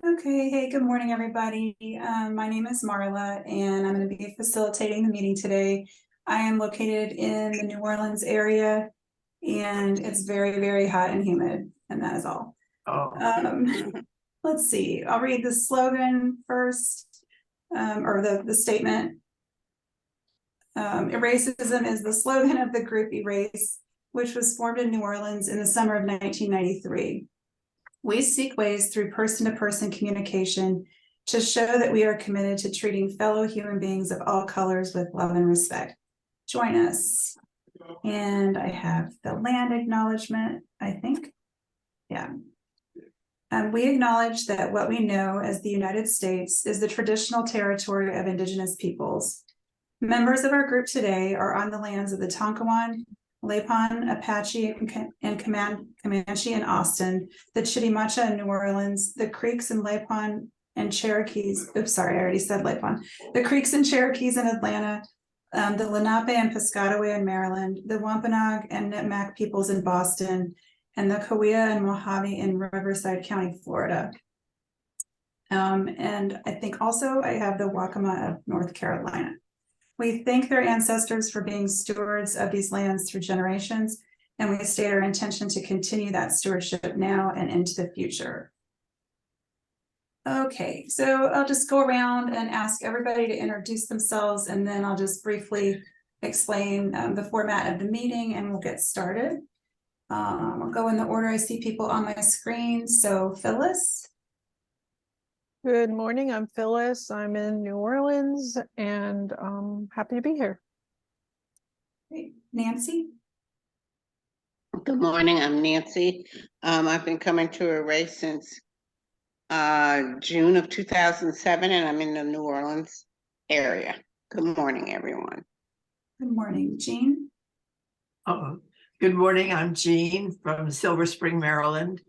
Okay, hey, good morning, everybody. My name is Marla, and I'm going to be facilitating the meeting today. I am located in the New Orleans area, and it's very, very hot and humid, and that is all. Let's see, I'll read the slogan first, or the statement. Eracism is the slogan of the group Erace, which was formed in New Orleans in the summer of 1993. We seek ways through person-to-person communication to show that we are committed to treating fellow human beings of all colors with love and respect. Join us. And I have the land acknowledgement, I think. Yeah. We acknowledge that what we know as the United States is the traditional territory of Indigenous peoples. Members of our group today are on the lands of the Tonkawan, Lapon, Apache, and Comanche in Austin, the Chitimacha in New Orleans, the Creeks and Lapon and Cherokees. Oops, sorry, I already said Lapon. The Creeks and Cherokees in Atlanta, the Lenape and Piscataway in Maryland, the Wampanoag and Nipmuc peoples in Boston, and the Cahuilla and Mojave in Riverside County, Florida. And I think also I have the Waccamaw of North Carolina. We thank their ancestors for being stewards of these lands through generations, and we state our intention to continue that stewardship now and into the future. Okay, so I'll just go around and ask everybody to introduce themselves, and then I'll just briefly explain the format of the meeting, and we'll get started. I'll go in the order I see people on my screen. So Phyllis. Good morning, I'm Phyllis. I'm in New Orleans and happy to be here. Great. Nancy. Good morning, I'm Nancy. I've been coming to Erace since June of 2007, and I'm in the New Orleans area. Good morning, everyone. Good morning, Jean. Good morning, I'm Jean from Silver Spring, Maryland.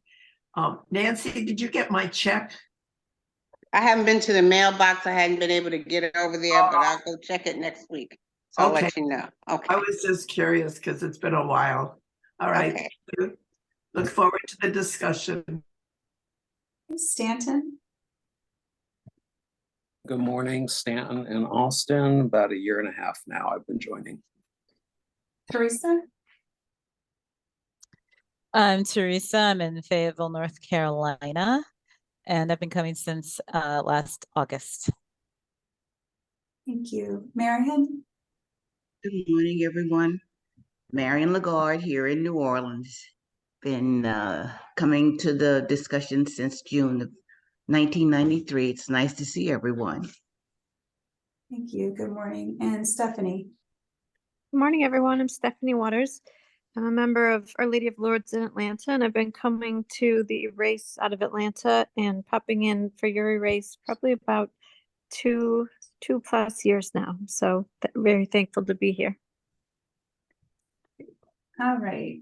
Nancy, did you get my check? I haven't been to the mailbox. I hadn't been able to get it over there, but I'll go check it next week. So I'll let you know. Okay. I was just curious because it's been a while. All right. Okay. Look forward to the discussion. Stanton. Good morning, Stanton in Austin. About a year and a half now I've been joining. Teresa. I'm Teresa. I'm in Fayetteville, North Carolina, and I've been coming since last August. Thank you. Marion. Good morning, everyone. Marion Lagarde here in New Orleans. Been coming to the discussion since June of 1993. It's nice to see everyone. Thank you. Good morning. And Stephanie. Good morning, everyone. I'm Stephanie Waters. I'm a member of Our Lady of Lourdes in Atlanta, and I've been coming to the Erace out of Atlanta and popping in for your Erace probably about two plus years now. So very thankful to be here. All right.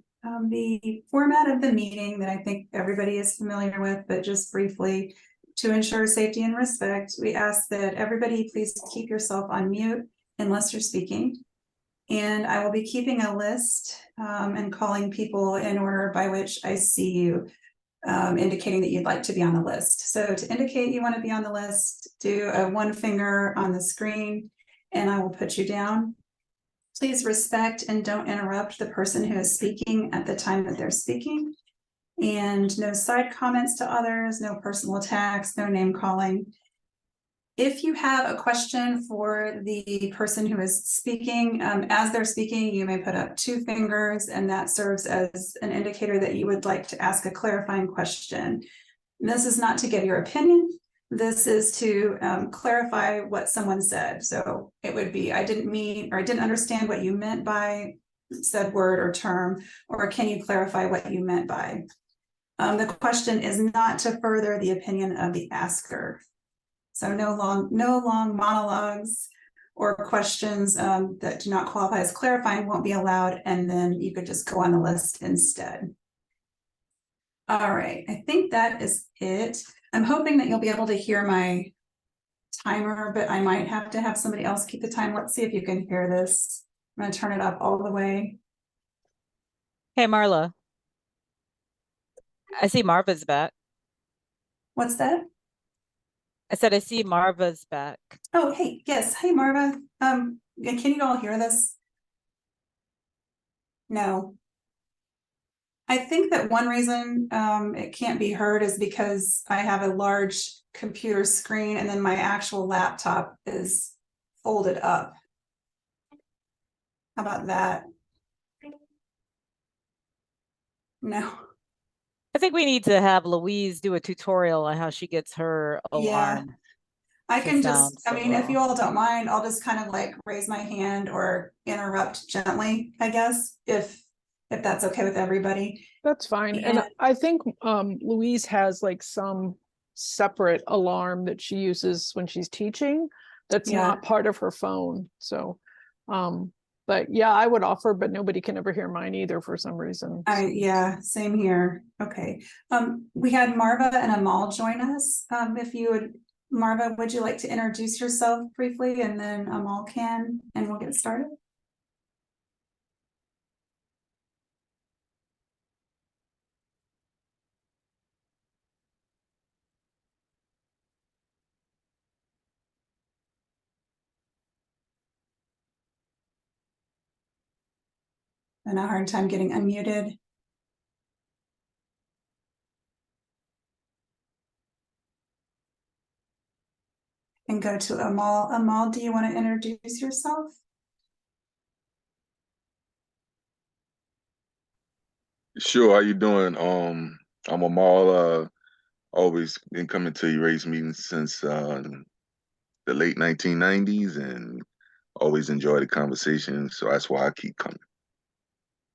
The format of the meeting that I think everybody is familiar with, but just briefly, to ensure safety and respect, we ask that everybody please keep yourself on mute unless you're speaking. And I will be keeping a list and calling people in order by which I see you, indicating that you'd like to be on the list. So to indicate you want to be on the list, do a one finger on the screen and I will put you down. Please respect and don't interrupt the person who is speaking at the time that they're speaking. And no side comments to others, no personal attacks, no name calling. If you have a question for the person who is speaking, as they're speaking, you may put up two fingers, and that serves as an indicator that you would like to ask a clarifying question. And this is not to give your opinion. This is to clarify what someone said. So it would be, I didn't mean, or I didn't understand what you meant by said word or term, or can you clarify what you meant by? The question is not to further the opinion of the asker. So no long monologues or questions that do not qualify as clarifying won't be allowed, and then you could just go on the list instead. All right, I think that is it. I'm hoping that you'll be able to hear my timer, but I might have to have somebody else keep the time. Let's see if you can hear this. I'm going to turn it up all the way. Hey, Marla. I see Marva's back. What's that? I said, I see Marva's back. Oh, hey, yes. Hey, Marva. Can you all hear this? No. I think that one reason it can't be heard is because I have a large computer screen and then my actual laptop is folded up. How about that? No. I think we need to have Louise do a tutorial on how she gets her Yeah. alarm. I to can sound just, I so mean, if you well. all don't mind, I'll just kind of like raise my hand or interrupt gently, I guess, if that's okay with everybody. That's fine. And And I think Louise has like some separate alarm that she uses when she's teaching that's Yeah. not part of her phone. So but yeah, I would offer, but nobody can ever hear mine either for some reason. yeah, same here. Okay. We had Marva and Amal join us. If you would, Marva, would you like to introduce yourself briefly and then Amal can, and we'll get started? And a hard time getting unmuted. And go to Amal. Amal, do you want to introduce yourself? Sure, how you doing? I'm Amal, always been coming to Erace meetings since the late 1990s and always enjoy the conversation. So that's why I keep coming.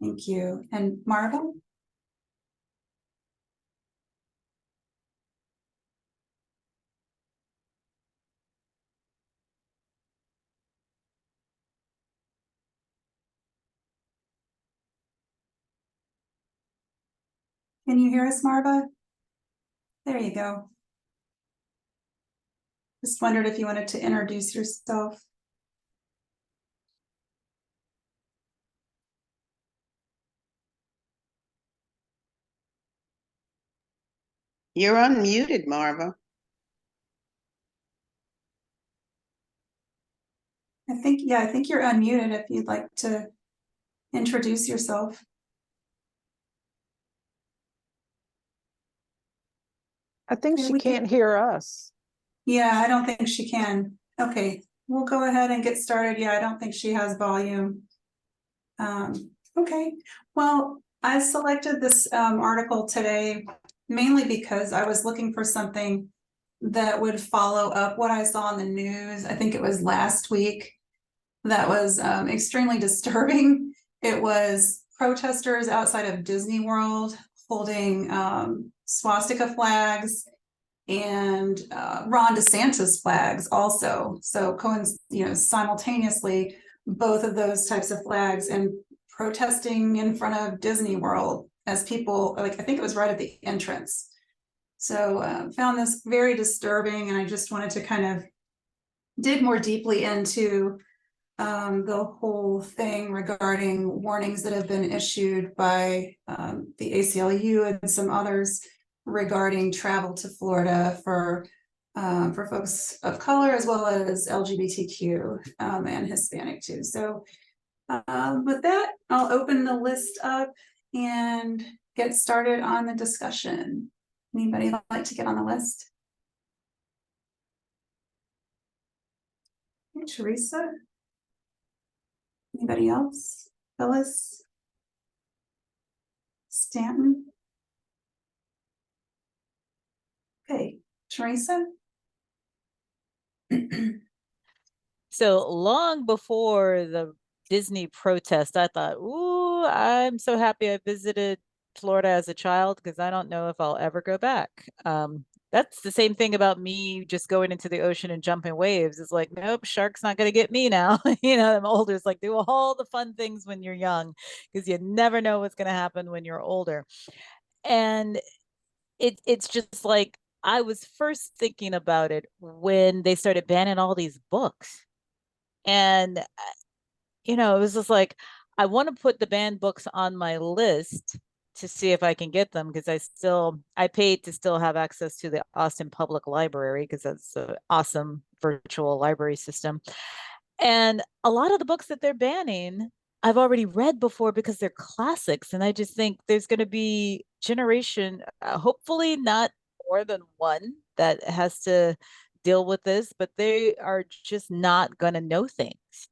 Thank you. And Marva? Can you hear us, Marva? There you go. Just wondered if you wanted to introduce yourself. You're unmuted, Marva. I think you're unmuted if you'd like to introduce yourself. I think Okay, she we can't hear us. Yeah, I don't think she can. Okay, we'll go ahead and get started. Yeah, I don't think she has volume. Okay, well, I selected this article today mainly because I was looking for something that would follow up what I saw in the news. I think it was last week. That was extremely disturbing. It was protesters outside of Disney World holding swastika flags and Ron DeSantis flags also. So simultaneously, both of those types of flags and protesting in front of Disney World as people, like, I think it was right at the entrance. So found this very disturbing, and I just wanted to kind of dig more deeply into the whole thing regarding warnings that have been issued by the ACLU and some others regarding travel to Florida for folks of color as well as LGBTQ and Hispanic too. So with that, I'll open the list up and get started on the discussion. Anybody like to get on the list? Hey, Teresa? Anybody else? Phyllis? Stanton? Okay, Teresa? So long before the Disney protest, I thought, ooh, I'm so happy I visited Florida as a child because I don't know if I'll ever go back. That's the same thing about me just going into the ocean and jumping waves. It's like, nope, shark's not going to get me now. I'm older. It's like do all the fun things when you're young because you never know what's going to happen when you're older. And it's just like I was first thinking about it when they started banning all these books. And it was just like, I want to put the banned books on my list to see if I can get them, because I paid to still have access to the Austin Public Library, because that's an awesome virtual library system. And a lot of the books that they're banning, I've already read before because they're classics. And I just think there's going to be generation, hopefully not more than one, that has to deal with this, but they are just not going to know things.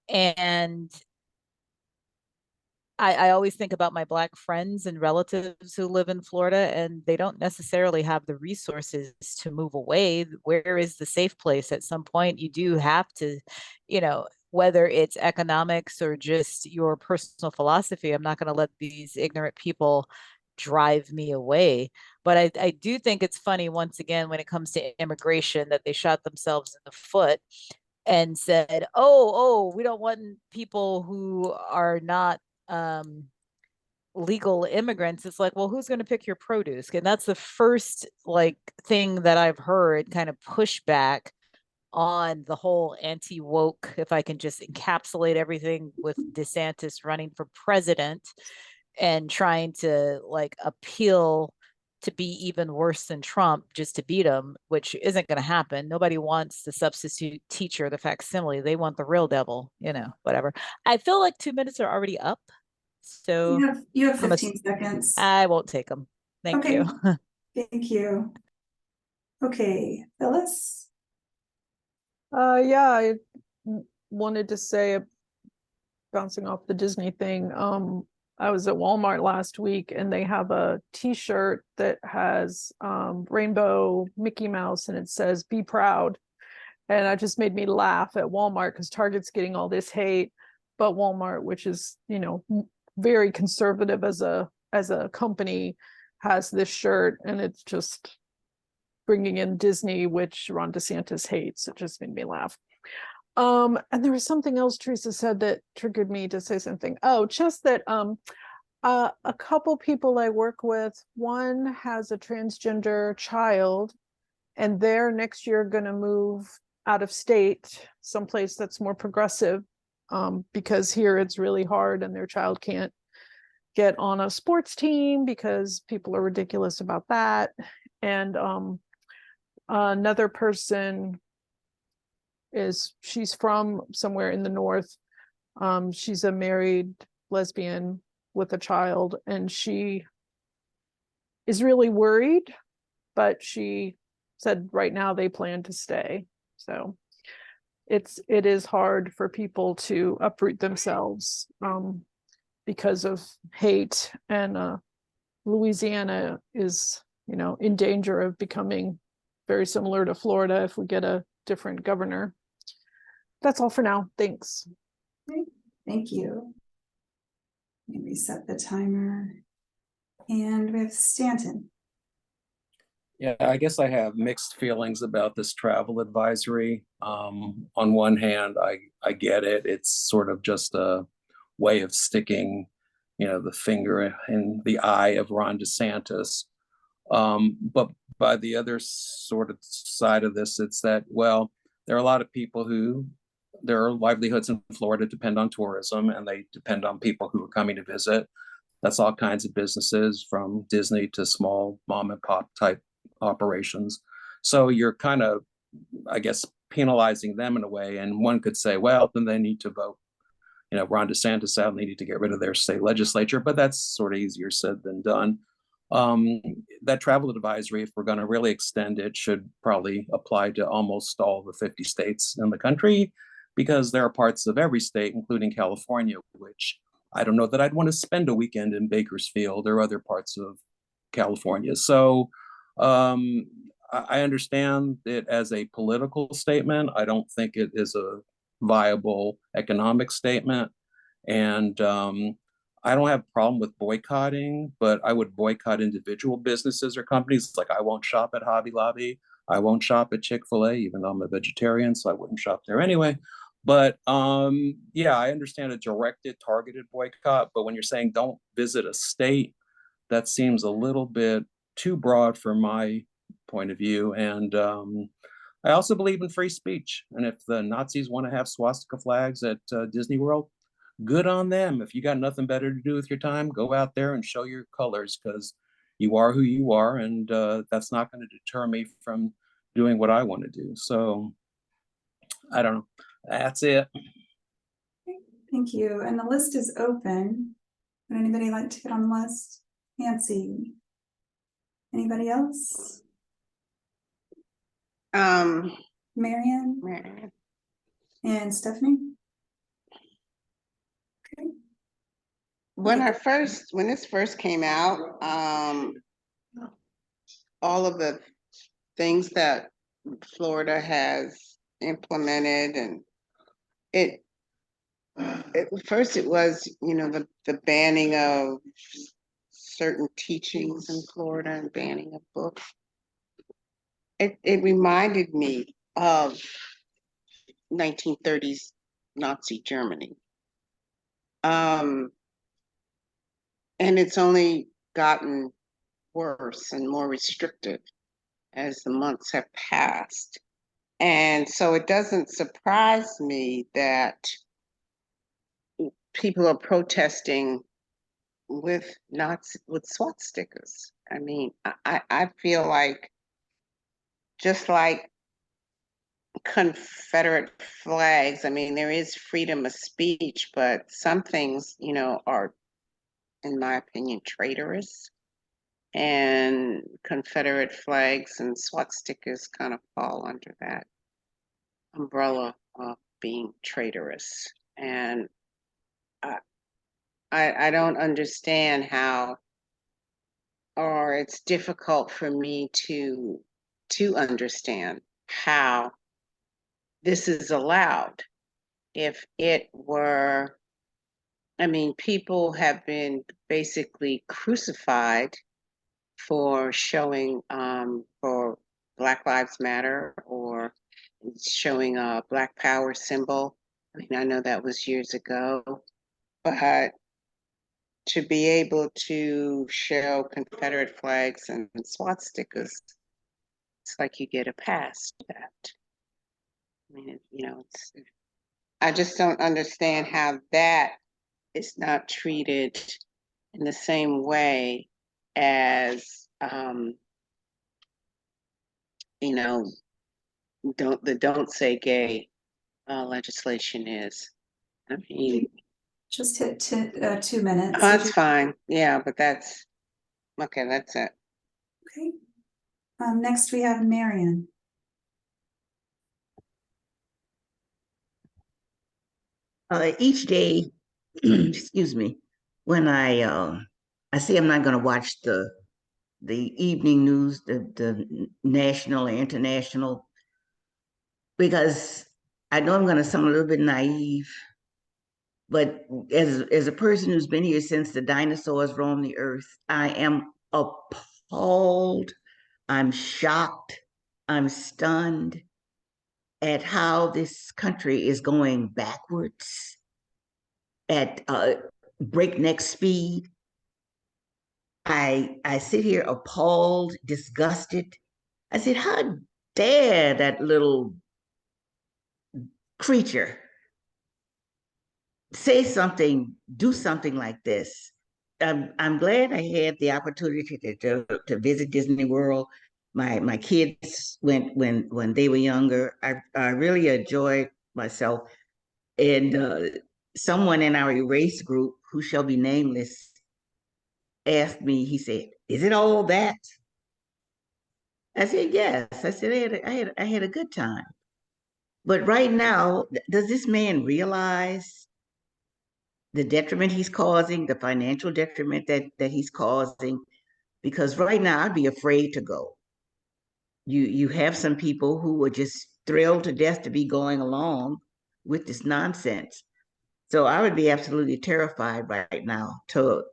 And I always think about my Black friends and relatives who live in Florida, and they don't necessarily have the resources to move away. Where is the safe place? At some point, you do have to, whether it's economics or just your personal philosophy, I'm not going to let these ignorant people drive me away. But I do think it's funny, once again, when it comes to immigration, that they shot themselves in the foot and said, oh, we don't want people who are not legal immigrants. It's like, well, who's going to pick your produce? And that's the first thing that I've heard kind of pushback on the whole anti-woke, if I can just encapsulate everything with DeSantis running for president and trying to appeal to be even worse than Trump just to beat him, which isn't going to happen. Nobody wants the substitute teacher, the facsimile. They want the real devil, whatever. I feel like 2 minutes are already up. So you have 15 seconds. I won't take them. Thank you. Thank you. Okay, Phyllis. Yeah, I wanted to say, bouncing off the Disney thing, I was at Walmart last week and they have a t-shirt that has rainbow Mickey Mouse and it says "Be proud." And it just made me laugh at Walmart, because Target's getting all this hate, but Walmart, which is, very conservative as a company, has this shirt, and it's just bringing in Disney, which Ron DeSantis hates. It just made me laugh. And there was something else Teresa said that triggered me to say something. Oh, just that a couple people I work with, one has a transgender child, and they're next year going to move out of state, someplace that's more progressive, because here it's really hard and their child can't get on a sports team because people are ridiculous about that. And another person she's from somewhere in the north. She's a married lesbian with a child, and she is really worried, but she said right now they plan to stay. So it is hard for people to uproot themselves because of hate, and Louisiana is in danger of becoming very similar to Florida if we get a different governor. That's all for now. Thanks. Thank you. Let me reset the timer. And we have Stanton. Yeah, I guess I have mixed feelings about this travel advisory. On one hand, I get it. It's sort of just a way of sticking, the finger in the eye of Ron DeSantis. But by the other sort of side of this, it's that, well, there are a lot of people who their livelihoods in Florida depend on tourism, and they depend on people who are coming to visit. That's all kinds of businesses, from Disney to small mom and pop type operations. So you're kind of, I guess, penalizing them in a way. And one could say, well, then they need to vote, Ron DeSantis out, and they need to get rid of their state legislature. But that's sort of easier said than done. That travel advisory, if we're going to really extend it, should probably apply to almost all the 50 states in the country, because there are parts of every state, including California, which I don't know that I'd want to spend a weekend in Bakersfield or other parts of California. So I understand it as a political statement. I don't think it is a viable economic statement. And I don't have a problem with boycotting, but I would boycott individual businesses or companies. Like, I won't shop at Hobby Lobby. I won't shop at Chick-fil-A, even though I'm a vegetarian, so I wouldn't shop there anyway. But yeah, I understand a directed, targeted boycott. But when you're saying don't visit a state, that seems a little bit too broad for my point of view. And I also believe in free speech. And if the Nazis want to have swastika flags at Disney World, good on them. If you got nothing better to do with your time, go out there and show your colors, because you are who you are, and that's not going to deter me from doing what I want to do. So I don't know. That's it. Thank you. And the list is open. Would anybody like to get on the list? Nancy? Anybody else? Marion Marion. and Stephanie? Okay. When Okay. when this first came out, all of the things that Florida has implemented, and it first it was, you know, the banning of certain teachings in Florida and banning of books. It reminded me of 1930s Nazi Germany. And it's only gotten worse and more restrictive as the months have passed. And so it doesn't surprise me that people are protesting with swastikas. I mean, I feel like, just like Confederate flags, I mean, there is freedom of speech, but some things, you know, are, in my opinion, traitorous. And Confederate flags and swastikas kind of fall under that umbrella of being traitorous. And I don't understand how, or it's difficult for me to understand how this is allowed. If it were, I mean, people have been basically crucified for showing for Black Lives Matter, or showing a Black Power symbol. I mean, I know that was years ago, but to be able to show Confederate flags and swastikas, it's like you get a pass for that. I mean, you know, I just don't understand how that is not treated in the same way as, you know, don't say gay legislation is. I mean, Just hit 2 minutes. oh, that's fine. Yeah, but that's okay. That's it. Okay. Next we have Marion. Each day, excuse me, when I say I'm not going to watch the evening news, the national or international, because I know I'm going to sound a little bit naive, but as a person who's been here since the dinosaurs roamed the earth, I am appalled, I'm shocked, I'm stunned at how this country is going backwards at breakneck speed. I sit here appalled, disgusted. I said, how dare that little creature say something, do something like this? I'm glad I had the opportunity to visit Disney World. My kids went when they were younger. I really enjoyed myself. And someone in our erase group, who shall be nameless, asked me, he said, "Is it all that?" I said, "Yes." I said, I had a good time. But right now, does this man realize the detriment he's causing, the financial detriment that he's causing? Because right now, I'd be afraid to go. You have some people who are just thrilled to death to be going along with this nonsense. So I would be absolutely terrified right now to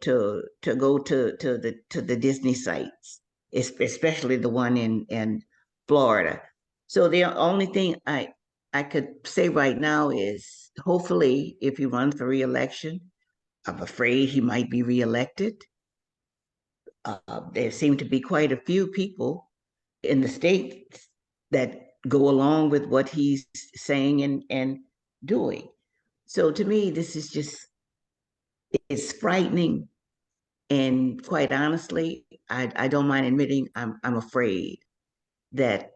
go to the Disney sites, especially the one in Florida. So the only thing I could say right now is, hopefully, if he runs for reelection, I'm afraid he might be reelected. There seem to be quite a few people in the state that go along with what he's saying and doing. So to me, this is just It's frightening. And quite honestly, I don't mind admitting I'm afraid that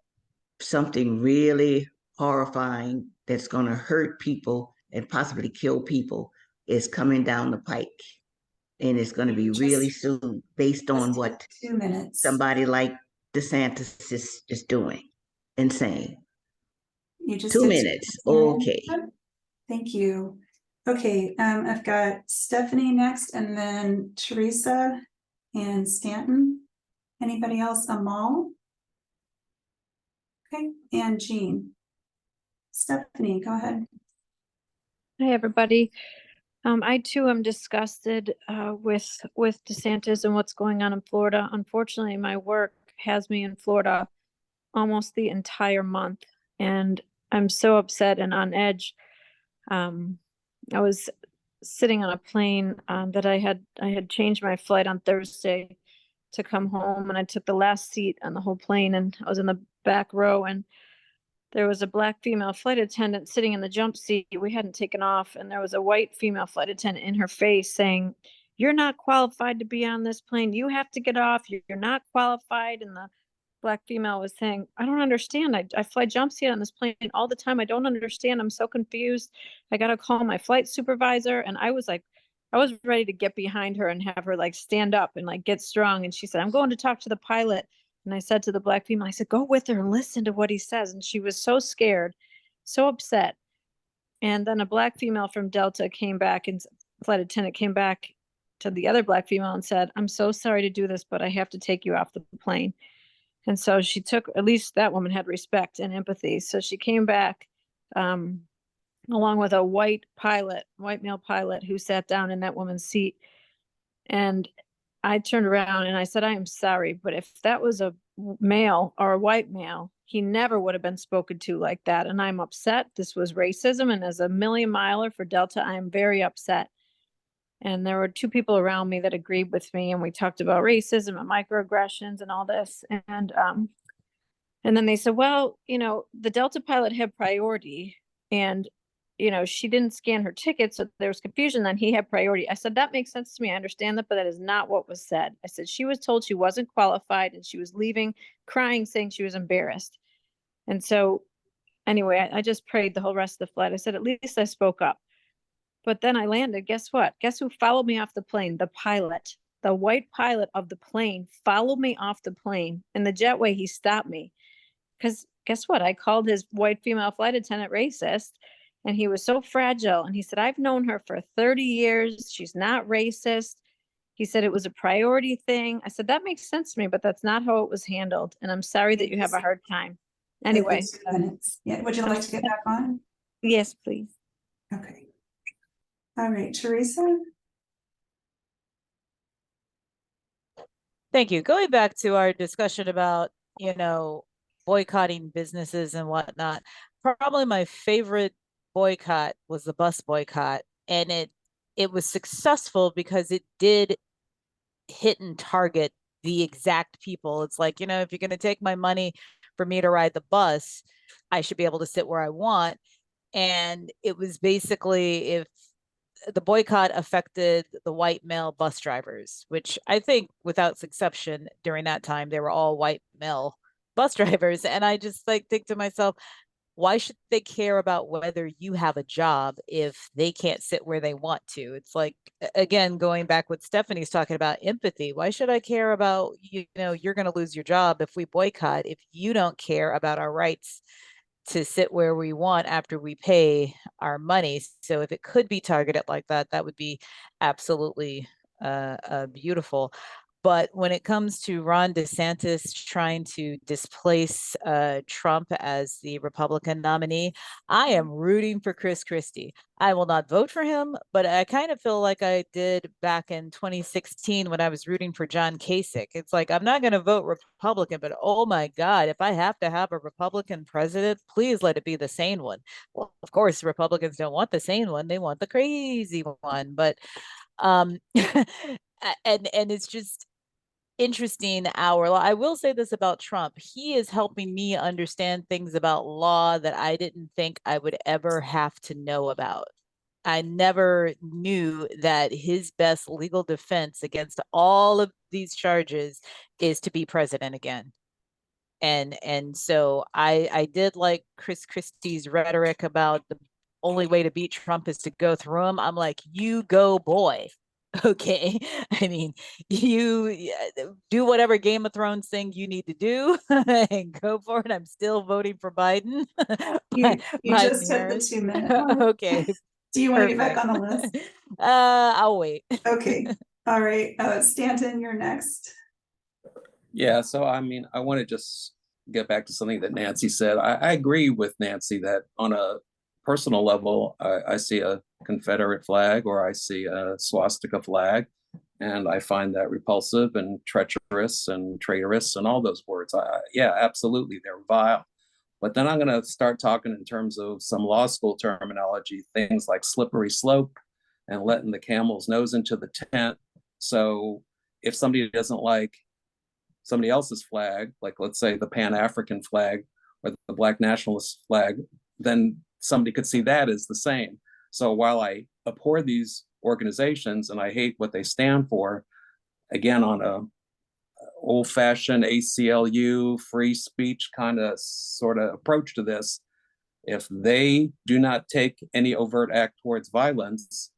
something really horrifying that's going to hurt people and possibly kill people is coming down the pike. And it's going to be really Just soon based on what 2 minutes. somebody like DeSantis is doing and saying. You just 2 did minutes. 2 minutes, Okay. Marion? Thank you. Okay, I've got Stephanie next and then Teresa and Stanton. Anybody else? Amal? Okay, and Jean. Stephanie, go ahead. Hi, everybody. I too am disgusted with DeSantis and what's going on in Florida. Unfortunately, my work has me in Florida almost the entire month, and I'm so upset and on edge. I was sitting on a plane that I had changed my flight on Thursday to come home, and I took the last seat on the whole plane, and I was in the back row, and there was a black female flight attendant sitting in the jump seat. We hadn't taken off, and there was a white female flight attendant in her face saying, "You're not qualified to be on this plane. You have to get off. You're not qualified." And the black female was saying, "I don't understand. I fly jump seat on this plane all the time. I don't understand. I'm so confused. I got to call my flight supervisor." And I was like, I was ready to get behind her and have her like stand up and like get strong. And she said, "I'm going to talk to the pilot." And I said to the black female, I said, "Go with her and listen to what he says." And she was so scared, so upset. And then a black female from Delta came back, and flight attendant came back to the other black female and said, "I'm so sorry to do this, but I have to take you off the plane." And so she took, at least that woman had respect and empathy. So she came back along with a white male pilot who sat down in that woman's seat. And I turned around and I said, "I am sorry, but if that was a male or a white male, he never would have been spoken to like that. And I'm upset. This was racism. And as a million miler for Delta, I am very upset." And there were two people around me that agreed with me. And we talked about racism and microaggressions and all this. And then they said, "Well, the Delta pilot had priority, and she didn't scan her ticket, so there was confusion. Then he had priority." I said, "That makes sense to me. I understand that, but that is not what was said." I said, "She was told she wasn't qualified, and she was leaving, crying, saying she was embarrassed." And so, anyway, I just prayed the whole rest of the flight. I said, "At least I spoke up." But then I landed. Guess what? Guess who followed me off the plane? The pilot, the white pilot of the plane, followed me off the plane. In the jetway, he stopped me. Because guess what? I called his white female flight attendant racist, and he was so fragile. And he said, "I've known her for 30 years. She's not racist." He said it was a priority thing. I said, "That makes sense to me, but that's not how it was handled. And I'm sorry that you have a hard time." Anyway. 2 minutes. Yeah, would you like to get back on? Yes, please. Okay. All right, Teresa? Thank you. Going back to our discussion about, boycotting businesses and whatnot, probably my favorite boycott was the bus boycott. And it was successful because it did hit and target the exact people. It's like, if you're going to take my money for me to ride the bus, I should be able to sit where I want. And it was basically, if the boycott affected the white male bus drivers, which I think without exception during that time, they were all white male bus drivers. And I just think to myself, why should they care about whether you have a job if they can't sit where they want to? It's like, again, going back what Stephanie's talking about, empathy. Why should I care about, you're going to lose your job if we boycott, if you don't care about our rights to sit where we want after we pay our money? So if it could be targeted like that, that would be absolutely beautiful. But when it comes to Ron DeSantis trying to displace Trump as the Republican nominee, I am rooting for Chris Christie. I will not vote for him, but I kind of feel like I did back in 2016 when I was rooting for John Kasich. It's like, I'm not going to vote Republican, but oh my God, if I have to have a Republican president, please let it be the sane one. Well, of course, Republicans don't want the sane one. They want the crazy one. But and it's just interesting. I will say this about Trump. He is helping me understand things about law that I didn't think I would ever have to know about. I never knew that his best legal defense against all of these charges is to be president again. And so I did like Chris Christie's rhetoric about the only way to beat Trump is to go through him. I'm like, you go, boy. Okay. I mean, you do whatever Game of Thrones thing you need to do and go for it. I'm still voting for Biden. You Biden just hit the Harris. 2-minute mark. Okay. Do you want to get back Perfect. on the list? I'll wait. Okay. All right. Stanton, you're next. Yeah, so I mean, I want to just get back to something that Nancy said. I agree with Nancy that on a personal level, I see a Confederate flag or I see a swastika flag, and I find that repulsive and treacherous and traitorous and all those words. Yeah, absolutely, they're vile. But then I'm going to start talking in terms of some law school terminology, things like slippery slope and letting the camel's nose into the tent. So if somebody doesn't like somebody else's flag, like let's say the Pan-African flag or the Black nationalist flag, then somebody could see that as the same. So while I abhor these organizations and I hate what they stand for, again, on a old-fashioned ACLU free speech kind of sort of approach to this, if they do not take any overt act towards violence,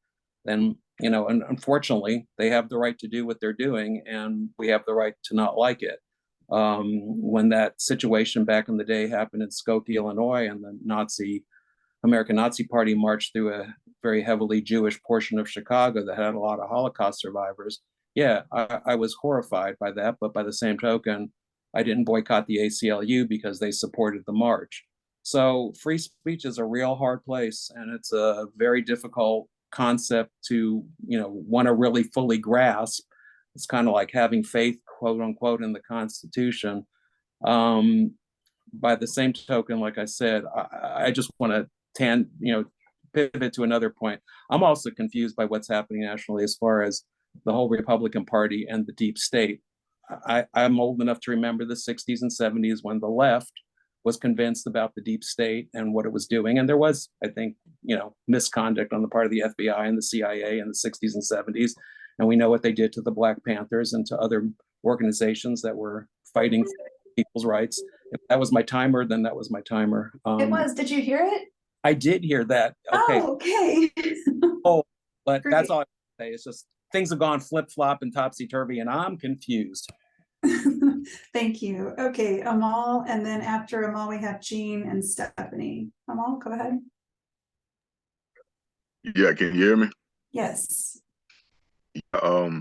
then and unfortunately, they have the right to do what they're doing, and we have the right to not like it. When that situation back in the day happened in Skokie, Illinois, and the American Nazi Party marched through a very heavily Jewish portion of Chicago that had a lot of Holocaust survivors. Yeah, I was horrified by that, but by the same token, I didn't boycott the ACLU because they supported the march. So free speech is a real hard place, and it's a very difficult concept to want to really fully grasp. It's kind of like having faith, quote unquote, in the Constitution. By the same token, like I said, I just want to pivot to another point. I'm also confused by what's happening nationally as far as the whole Republican Party and the deep state. I'm old enough to remember the 60s and 70s when the left was convinced about the deep state and what it was doing. And there was, I think, misconduct on the part of the FBI and the CIA in the 60s and 70s. And we know what they did to the Black Panthers and to other organizations that were fighting for people's rights. If that was my timer, then that was my timer. It was. Did you hear it? I did hear that. Okay. Oh, okay. But Great. that's all I can say. It's just things have gone flip-flop and topsy-turvy, and I'm confused. Thank you. Okay, Amal, and then after Amal, we have Jean and Stephanie. Amal, go ahead. Yeah, can you hear me? Yes. I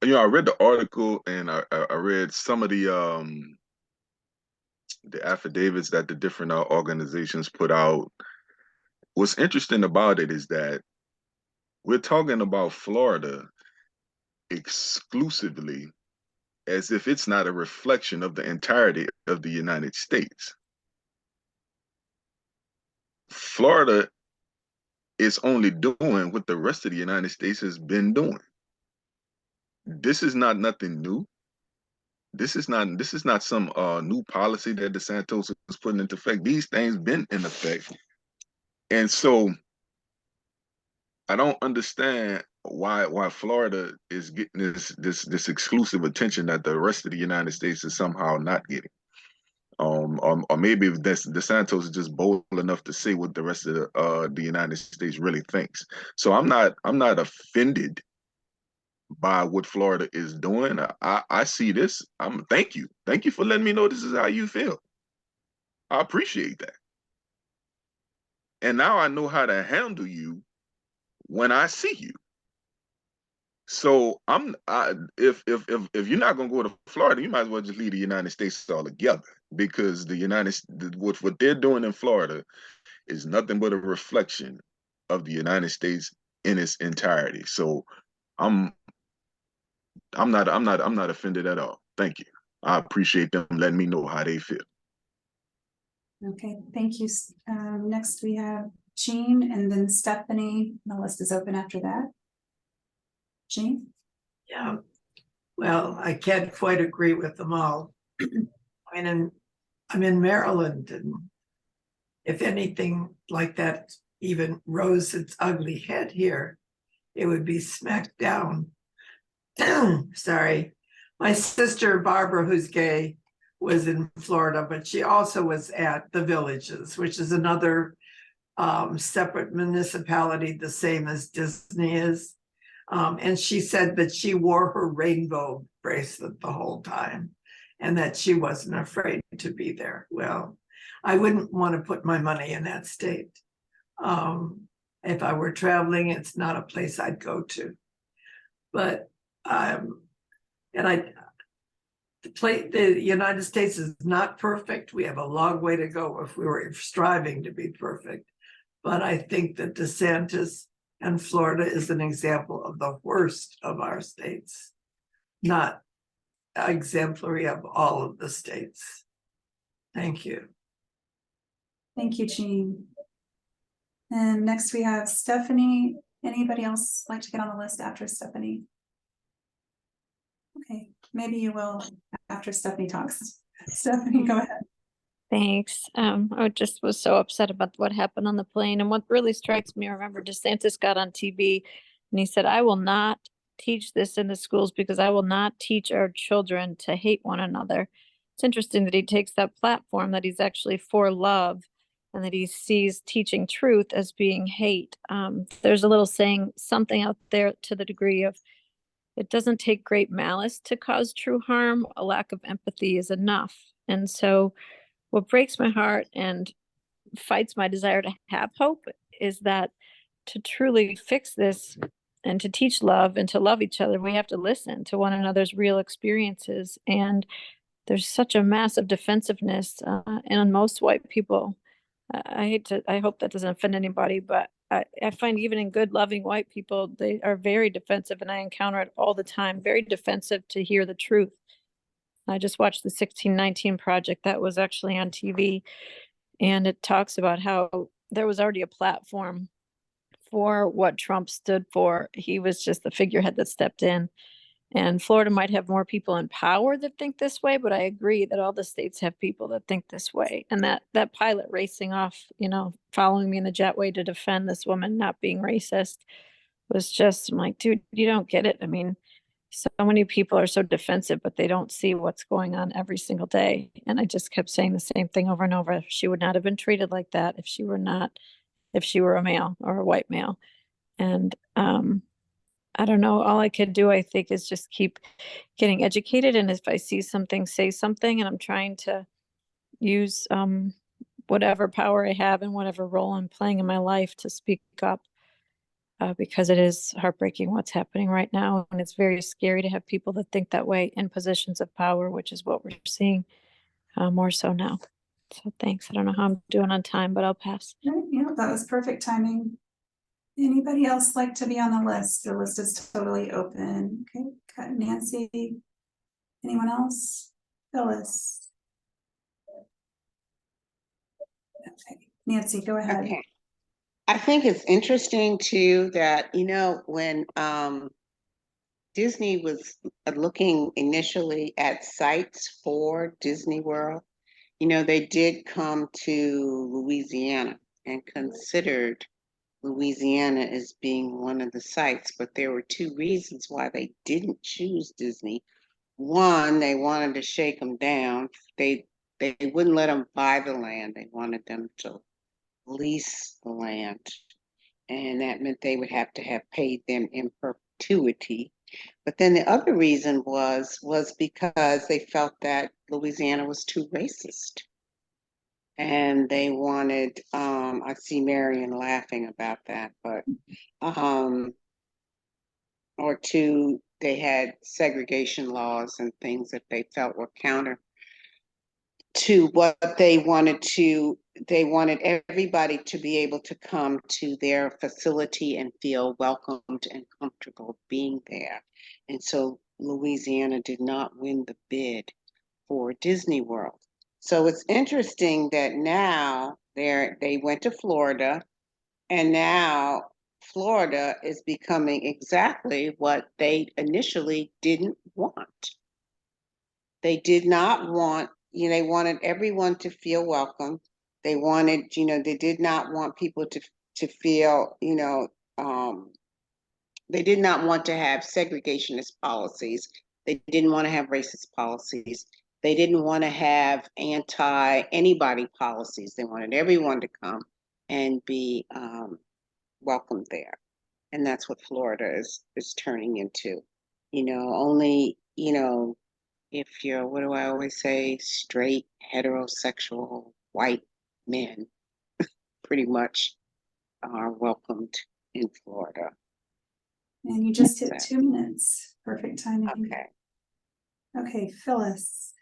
read the article and I read some of the affidavits that the different organizations put out. What's interesting about it is that we're talking about Florida exclusively as if it's not a reflection of the entirety of the United States. Florida is only doing what the rest of the United States has been doing. This is not nothing new. This is not some new policy that DeSantis is putting into effect. These things been in effect. And so I don't understand why Florida is getting this exclusive attention that the rest of the United States is somehow not getting. Or maybe DeSantis is just bold enough to say what the rest of the United States really thinks. So I'm not offended by what Florida is doing. I see this. Thank you for letting me know this is how you feel. I appreciate that. And now I know how to handle you when I see you. So if you're not gonna go to Florida, you might as well just leave the United States altogether, because what they're doing in Florida is nothing but a reflection of the United States in its entirety. So I'm not offended at all. Thank you. I appreciate them letting me know how they feel. Okay, thank you. Next we have Jean and then Stephanie. The list is open after that. Jean? Yeah, well, I can't quite agree with them all. I mean, I'm in Maryland, and if anything like that even rose its ugly head here, it would be smacked down. Sorry. My sister Barbara, who's gay, was in Florida, but she also was at the Villages, which is another separate municipality, the same as Disney is. And she said that she wore her rainbow bracelet the whole time and that she wasn't afraid to be there. Well, I wouldn't want to put my money in that state. If I were traveling, it's not a place I'd go to. But the United States is not perfect. We have a long way to go if we were striving to be perfect. But I think that DeSantis and Florida is an example of the worst of our states, not exemplary of all of the states. Thank you. Thank you, Jean. And next we have Stephanie. Anybody else like to get on the list after Stephanie? Okay, maybe you will after Stephanie talks. Stephanie, go ahead. Thanks. I just was so upset about what happened on the plane. And what really strikes me, I remember DeSantis got on TV and he said, I will not teach this in the schools because I will not teach our children to hate one another. It's interesting that he takes that platform that he's actually for love and that he sees teaching truth as being hate. There's a little saying, something out there to the degree of, it doesn't take great malice to cause true harm. A lack of empathy is enough. And so what breaks my heart and fights my desire to have hope is that to truly fix this and to teach love and to love each other, we have to listen to one another's real experiences. And there's such a massive defensiveness in most white people. I hope that doesn't offend anybody, but I find even in good, loving white people, they are very defensive, and I encounter it all the time, very defensive to hear the truth. I just watched the 1619 Project that was actually on TV, and it talks about how there was already a platform for what Trump stood for. He was just the figurehead that stepped in. And Florida might have more people in power that think this way, but I agree that all the states have people that think this way. And that pilot racing off, following me in the jetway to defend this woman not being racist was just, I'm like, dude, you don't get it. I mean, so many people are so defensive, but they don't see what's going on every single day. And I just kept saying the same thing over and over. She would not have been treated like that if she were a male or a white male. And I don't know. All I could do, I think, is just keep getting educated. And if I see something, say something. And I'm trying to use whatever power I have and whatever role I'm playing in my life to speak up. Because it is heartbreaking what's happening right now. And it's very scary to have people that think that way in positions of power, which is what we're seeing more so now. So thanks. I don't know how I'm doing on time, but I'll pass. Yeah, that was perfect timing. Anybody else like to be on the list? The list is totally open. Okay, got Nancy. Anyone else? Phyllis. Okay, Nancy, go ahead. Okay. I think it's interesting too that, when Disney was looking initially at sites for Disney World, they did come to Louisiana and considered Louisiana as being one of the sites, but there were two reasons why they didn't choose Disney. One, they wanted to shake them down. They wouldn't let them buy the land. They wanted them to lease the land. And that meant they would have to have paid them in perpetuity. But then the other reason was because they felt that Louisiana was too racist. And they wanted, I see Marion laughing about that, but, they had segregation laws and things that they felt were counter to what they wanted everybody to be able to come to their facility and feel welcomed and comfortable being there. And so Louisiana did not win the bid for Disney World. So it's interesting that now they went to Florida, and now Florida is becoming exactly what they initially didn't want. They did not want, they wanted everyone to feel welcome. They wanted, they did not want people to feel, they did not want to have segregationist policies. They didn't want to have racist policies. They didn't want to have anti-anybody policies. They wanted everyone to come and be welcomed there. And that's what Florida is turning into. Only, if you're, what do I always say, straight, heterosexual, white men, pretty much are welcomed in Florida. And you just hit So- 2 minutes. Perfect timing. Okay. Okay, Phyllis.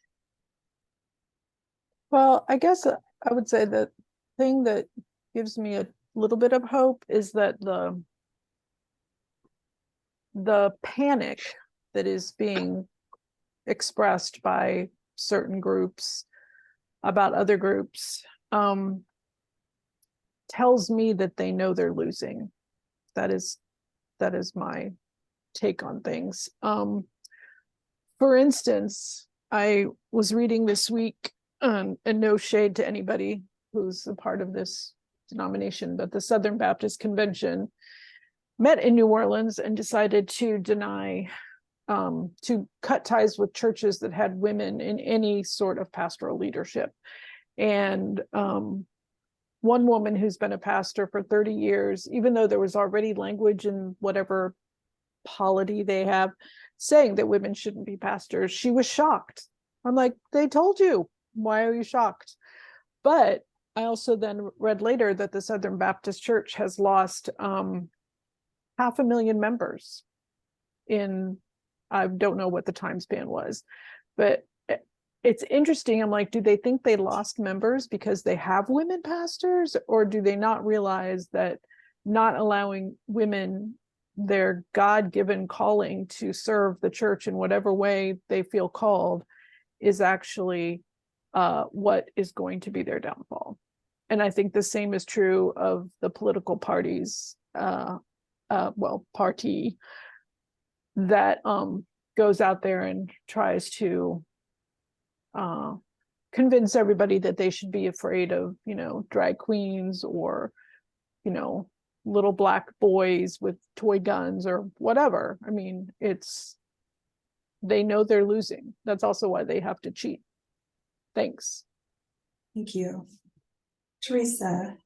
Well, I guess I would say the thing that gives me a little bit of hope is that the panic that is being expressed by certain groups about other groups tells me that they know they're losing. That is my take on things. For instance, I was reading this week, and no shade to anybody who's a part of this denomination, but the Southern Baptist Convention met in New Orleans and decided to to cut ties with churches that had women in any sort of pastoral leadership. And one woman who's been a pastor for 30 years, even though there was already language in whatever polity they have saying that women shouldn't be pastors, she was shocked. I'm like, they told you, why are you shocked? But I also then read later that the Southern Baptist Church has lost 500,000 members in, I don't know what the time span was, but it's interesting. I'm like, do they think they lost members because they have women pastors, or do they not realize that not allowing women their God-given calling to serve the church in whatever way they feel called is actually what is going to be their downfall? And I think the same is true of the political parties, party that goes out there and tries to convince everybody that they should be afraid of, drag queens or, little black boys with toy guns or whatever. I mean, they know they're losing. That's also why they have to cheat. Thanks. Thank you. Teresa.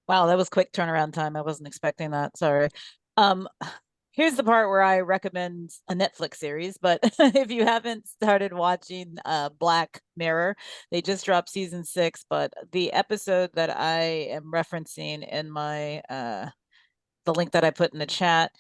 Wow, that was quick turnaround time. I wasn't expecting that. Sorry. Here's the part where I recommend a Netflix series, but if you haven't started watching Black Mirror, they just dropped season 6, but the episode that I am referencing in my the link that I put in the chat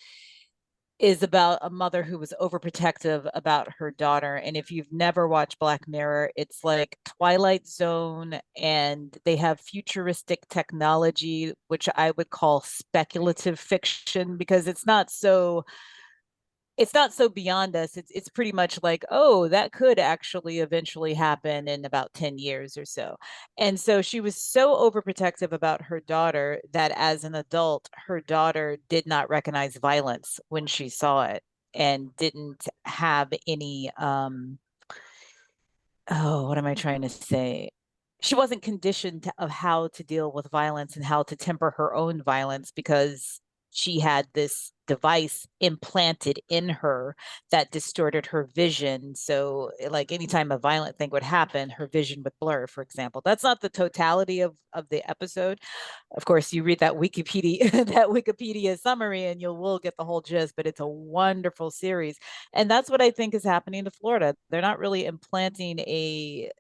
is about a mother who was overprotective about her daughter. And if you've never watched Black Mirror, it's like Twilight Zone, and they have futuristic technology, which I would call speculative fiction, because it's not so beyond us. It's pretty much like, oh, that could actually eventually happen in about 10 years or so. And so she was so overprotective about her daughter that as an adult, her daughter did not recognize violence when she saw it, and didn't have any what am I trying to say? She wasn't conditioned of how to deal with violence and how to temper her own violence, because she had this device implanted in her that distorted her vision. So like anytime a violent thing would happen, her vision would blur, for example. That's not the totality of the episode. Of course, you read that Wikipedia summary and will get the whole gist, but it's a wonderful series. And that's what I think is happening to Florida. They're not really implanting a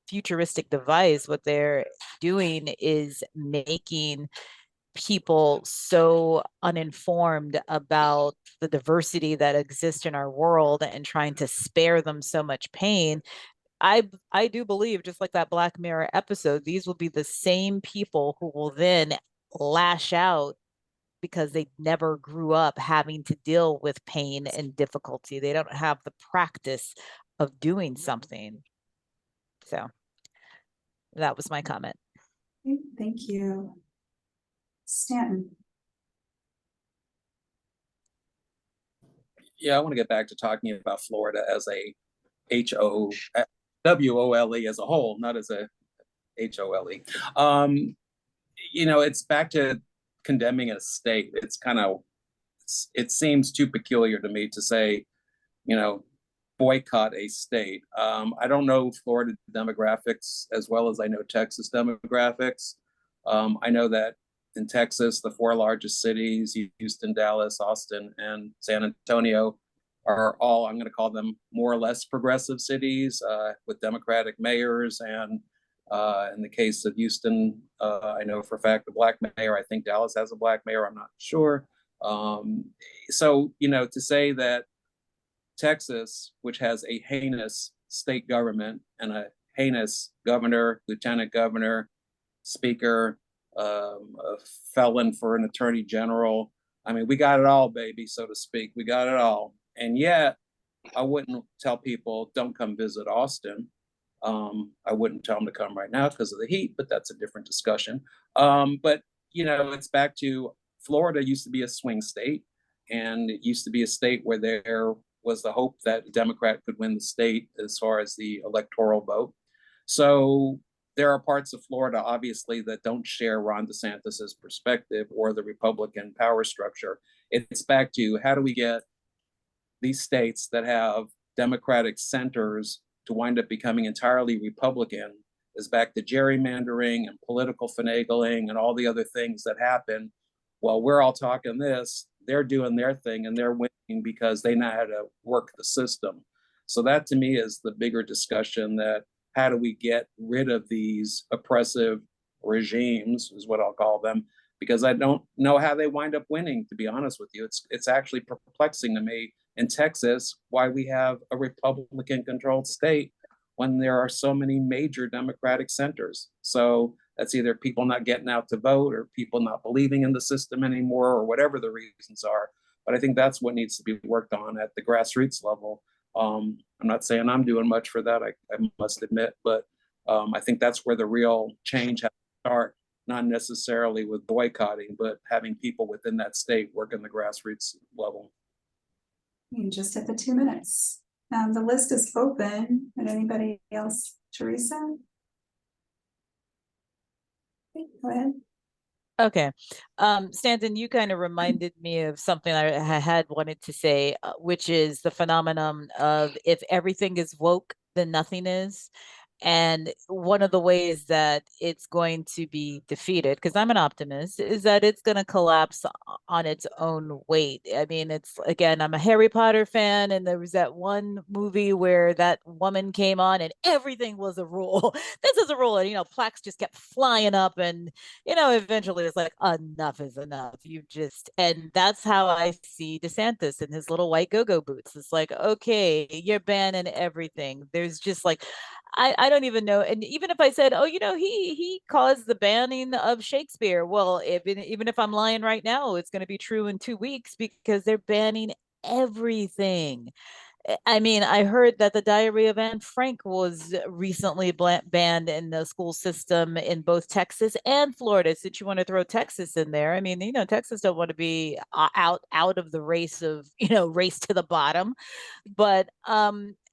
futuristic device. What they're doing is making people so uninformed about the diversity that exists in our world and trying to spare them so much pain. I do believe, just like that Black Mirror episode, these will be the same people who will then lash out because they never grew up having to deal with pain and difficulty. They don't have the practice of doing something. So that was my comment. Thank you. Stanton. Yeah, I want to get back to talking about Florida as a HOWOLE as a whole, not as a Hole. It's back to condemning a state. It's kind of, it seems too peculiar to me to say, boycott a state. I don't know Florida demographics as well as I know Texas demographics. I know that in Texas, the 4 largest cities, Houston, Dallas, Austin, and San Antonio, are all, I'm going to call them more or less progressive cities with Democratic mayors. And in the case of Houston, I know for a fact a black mayor. I think Dallas has a black mayor. I'm not sure. So, to say that Texas, which has a heinous state government and a heinous governor, lieutenant governor, speaker, a felon for an attorney general. I mean, we got it all, baby, so to speak. We got it all. And yet, I wouldn't tell people, don't come visit Austin. I wouldn't tell them to come right now because of the heat, but that's a different discussion. But, it's back to Florida used to be a swing state, and it used to be a state where there was the hope that a Democrat could win the state as far as the electoral vote. So there are parts of Florida, obviously, that don't share Ron DeSantis's perspective or the Republican power structure. It's back to how do we get these states that have Democratic centers to wind up becoming entirely Republican, is back to gerrymandering and political finagling and all the other things that happen. While we're all talking this, they're doing their thing and they're winning because they know how to work the system. So that to me is the bigger discussion, that how do we get rid of these oppressive regimes, is what I'll call them, because I don't know how they wind up winning, to be honest with you. It's actually perplexing to me in Texas why we have a Republican controlled state when there are so many major Democratic centers. So that's either people not getting out to vote or people not believing in the system anymore or whatever the reasons are. But I think that's what needs to be worked on at the grassroots level. I'm not saying I'm doing much for that, I must admit, but I think that's where the real change has to start, not necessarily with boycotting, but having people within that state work in the grassroots level. You just hit the 2 minutes. The list is open. And anybody else? Teresa? Okay, go ahead. Okay. Stanton, you kind of reminded me of something I had wanted to say, which is the phenomenon of if everything is woke, then nothing is. And one of the ways that it's going to be defeated, because I'm an optimist, is that it's going to collapse on its own weight. I mean, it's, again, I'm a Harry Potter fan, and there was that one movie where that woman came on and everything was a rule. This is a rule. And, plaques just kept flying up. And, eventually it's like, enough is enough. And that's how I see DeSantis in his little white go-go boots. It's like, okay, you're banning everything. There's just like, I don't even know. And even if I said, oh, he caused the banning of Shakespeare. Well, even if I'm lying right now, it's going to be true in 2 weeks because they're banning everything. I mean, I heard that the Diary of Anne Frank was recently banned in the school system in both Texas and Florida. Since you want to throw Texas in there, I mean, Texas don't want to be out of the race of, race to the bottom. But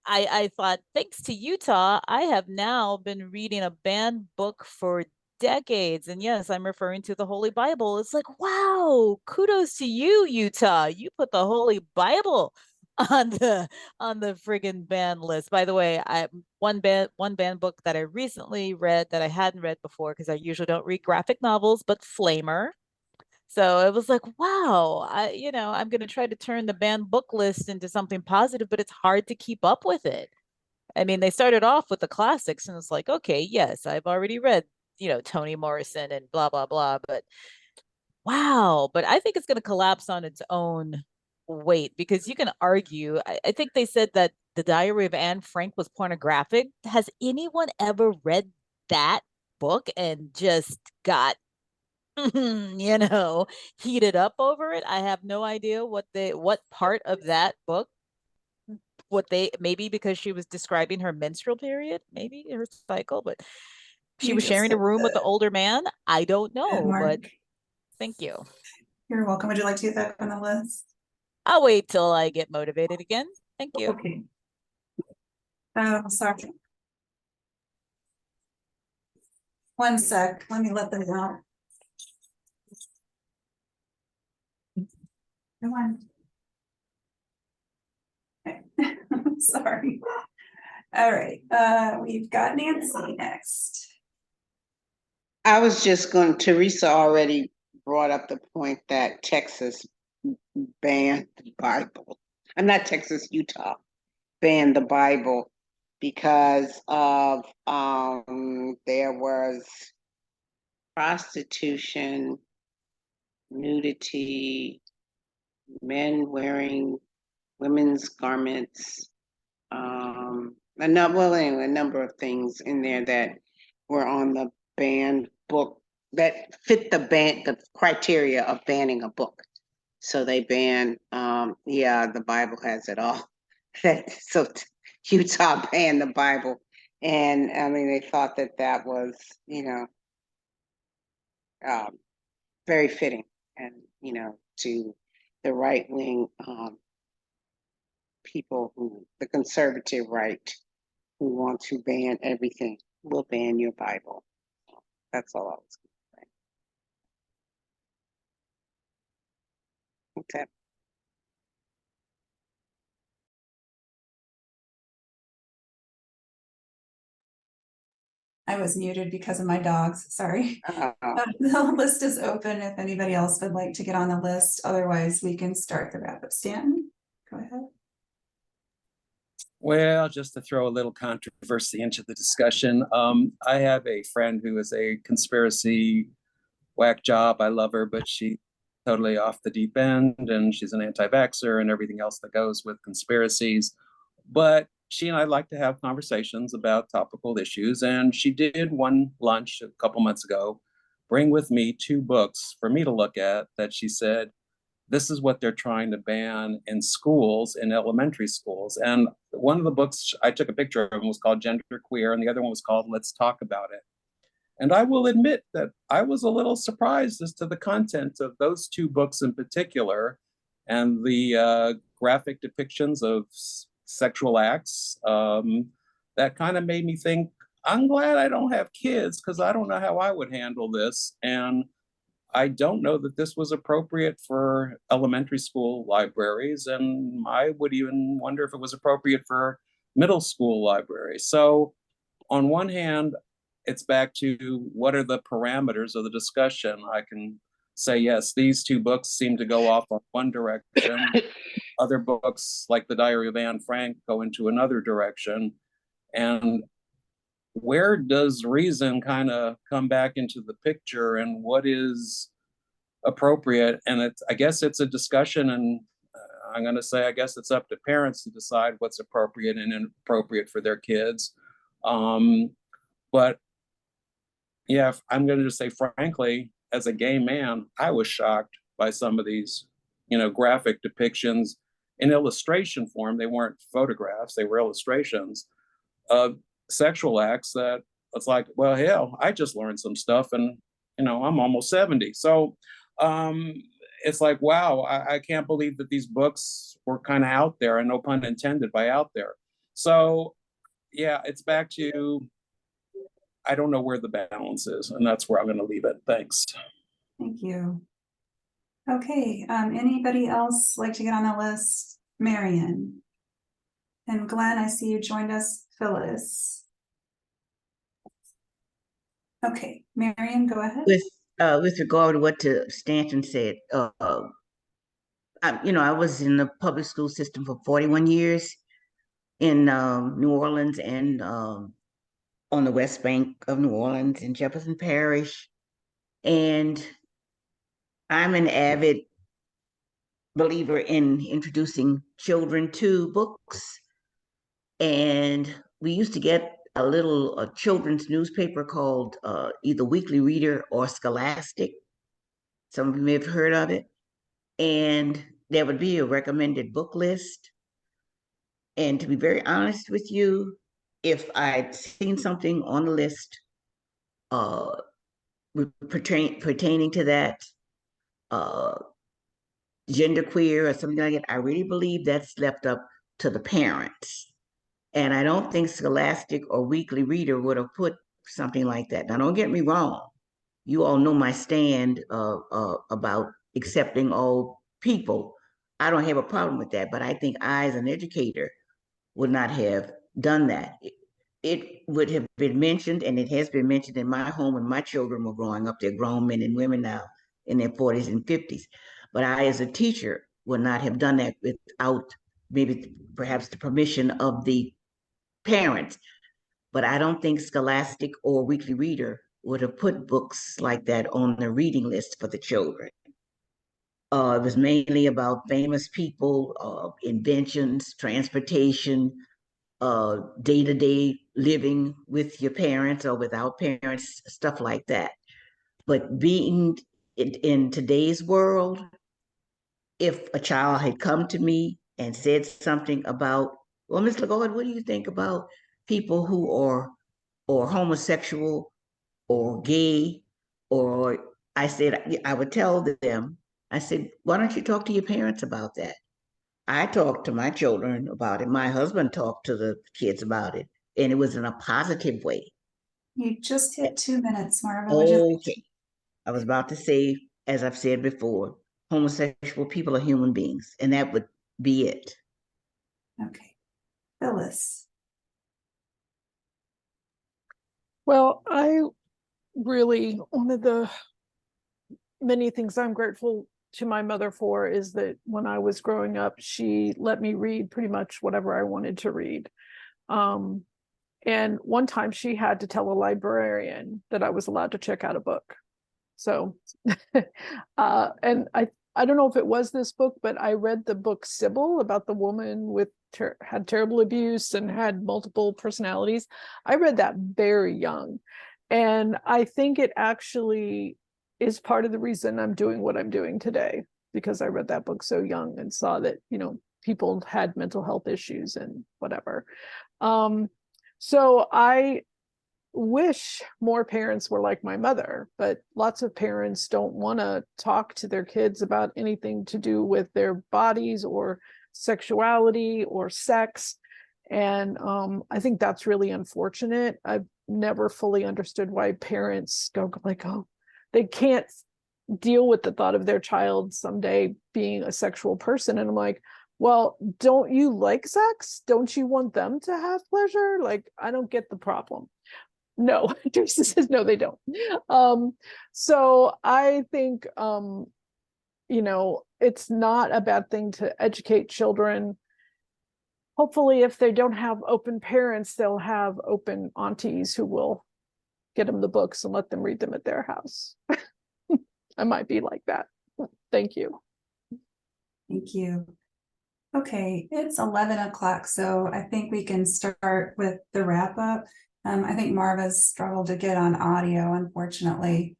I thought, thanks to Utah, I have now been reading a banned book for decades. And yes, I'm referring to the Holy Bible. It's like, wow, kudos to you, Utah. You put the Holy Bible on the friggin' ban list. By the way, one banned book that I recently read that I hadn't read before, because I usually don't read graphic novels, but Flamer. So it was like, wow, I'm going to try to turn the banned book list into something positive, but it's hard to keep up with it. I mean, they started off with the classics and it's like, okay, yes, I've already read, Toni Morrison and blah, blah, blah, but wow. But I think it's going to collapse on its own weight, because you can argue, I think they said that the Diary of Anne Frank was pornographic. Has anyone ever read that book and just got heated up over it? I have no idea what part of that book, maybe because she was describing her menstrual period, maybe her cycle, but she You was just sharing a hit room with the older man. I don't know, but mark. thank you. You're welcome. Would you like to get that on the list? I'll wait till I get motivated again. Thank you. Okay. Sorry. One sec, let me let them out. Come on. Okay. Sorry. All right, we've got Nancy next. I was just going, Teresa already brought up the point that Texas banned the Bible. I'm not Texas, Utah banned the Bible because of there was prostitution, nudity, men wearing women's garments, anyway, a number of things in there that were on the banned book that fit the criteria of banning a book. So they banned, yeah, the Bible has it all. So Utah banned the Bible. And I mean, they thought that that was, very fitting and, to the right wing people the conservative right, who want to ban everything, will ban your Bible. That's all I was going to say. Okay. I was muted because of my dogs, sorry. The list is open if anybody else would like to get on the list. Otherwise, we can start the wrap up. Stanton, go ahead. Well, just to throw a little controversy into the discussion, I have a friend who is a conspiracy whack job. I love her, but she's totally off the deep end, and she's an anti-vaxxer and everything else that goes with conspiracies. But she and I like to have conversations about topical issues, and she did one lunch a couple months ago bring with me 2 books for me to look at that she said, this is what they're trying to ban in schools, in elementary schools. And one of the books I took a picture of was called Gender Queer, and the other one was called Let's Talk About It. And I will admit that I was a little surprised as to the content of those 2 books in particular, and the graphic depictions of sexual acts. That kind of made me think, I'm glad I don't have kids, because I don't know how I would handle this. And I don't know that this was appropriate for elementary school libraries, and I would even wonder if it was appropriate for middle school libraries. So on one hand, it's back to what are the parameters of the discussion. I can say, yes, these 2 books seem to go off on one direction. Other books, like The Diary of Anne Frank, go into another direction. And where does reason kind of come back into the picture, and what is appropriate? And I guess it's a discussion, and I'm going to say, I guess it's up to parents to decide what's appropriate and inappropriate for their kids. But yeah, I'm going to just say, frankly, as a gay man, I was shocked by some of these, graphic depictions in illustration form. They weren't photographs, they were illustrations of sexual acts that it's like, well, hell, I just learned some stuff, and, I'm almost 70. So it's like, wow, I can't believe that these books were kind of out there, and no pun intended by out there. So yeah, it's back to, I don't know where the balance is, and that's where I'm going to leave it. Thanks. Thank you. Okay, anybody else like to get on the list? Marion. And Glenn, I see you joined us. Phyllis. Okay, Marion, go ahead. With regard to what Stanton said, I was in the public school system for 41 years in New Orleans and on the West Bank of New Orleans in Jefferson Parish. And I'm an avid believer in introducing children to books. And we used to get a children's newspaper called either Weekly Reader or Scholastic. Some of you may have heard of it. And there would be a recommended book list. And to be very honest with you, if I'd seen something on the list pertaining to that, genderqueer or something like that, I really believe that's left up to the parents. And I don't think Scholastic or Weekly Reader would have put something like that. Now, don't get me wrong. You all know my stand about accepting all people. I don't have a problem with that, but I think I, as an educator, would not have done that. It would have been mentioned, and it has been mentioned in my home when my children were growing up. They're grown men and women now in their 40s and 50s. But I, as a teacher, would not have done that without maybe perhaps the permission of the parents. But I don't think Scholastic or Weekly Reader would have put books like that on the reading list for the children. It was mainly about famous people, inventions, transportation, day-to-day living with your parents or without parents, stuff like that. But being in today's world, if a child had come to me and said something about, well, Ms. LaGard, what do you think about people who are or homosexual or gay? Or I said, I would tell them, I said, why don't you talk to your parents about that? I talked to my children about it. My husband talked to the kids about it, and it was in a positive way. You just hit 2 minutes, Marva. Would you? Okay. I was about to say, as I've said before, homosexual people are human beings, and that would be it. Okay. Phyllis. Well, I really, one of the many things I'm grateful to my mother for is that when I was growing up, she let me read pretty much whatever I wanted to read. And one time she had to tell a librarian that I was allowed to check out a book. So, and I don't know if it was this book, but I read the book Sybil about the woman with had terrible abuse and had multiple personalities. I read that very young. And I think it actually is part of the reason I'm doing what I'm doing today, because I read that book so young and saw that, you know, people had mental health issues and whatever. So I wish more parents were like my mother, but lots of parents don't want to talk to their kids about anything to do with their bodies or sexuality or sex. And I think that's really unfortunate. I've never fully understood why parents go like, oh, they can't deal with the thought of their child someday being a sexual person. And I'm like, well, don't you like sex? Don't you want them to have pleasure? Like, I don't get the problem. No, Teresa says no, they don't. So I think, you know, it's not a bad thing to educate children. Hopefully, if they don't have open parents, they'll have open aunties who will get them the books and let them read them at their house. I might be like that. Thank you. Thank you. Okay, it's 11 o'clock, so I think we can start with the wrap up. I think Marva's struggled to get on audio, unfortunately,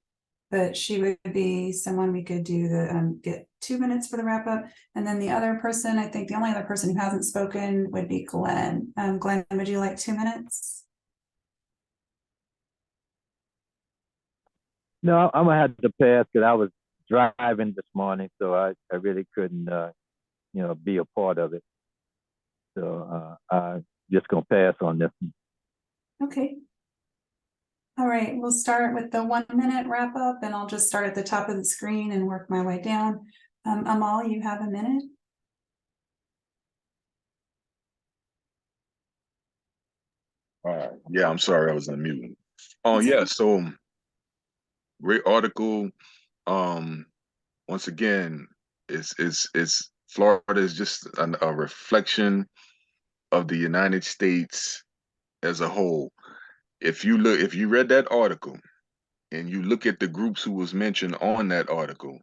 but she would be someone we could do the get 2 minutes for the wrap up. And then the other person, I think the only other person who hasn't spoken would be Glenn. Glenn, would you like 2 minutes? No, I'm gonna have to pass because I was driving this morning, so I really couldn't, be a part of it. So I just gonna pass on this one. Okay. All right, we'll start with the 1 minute wrap up, and I'll just start at the top of the screen and work my way down. Amal, you have a minute. Yeah, I'm sorry, I was unmuting. Oh yeah, so great article. Once again, it's Florida is just a reflection of the United States as a whole. If you read that article and you look at the groups who was mentioned on that article,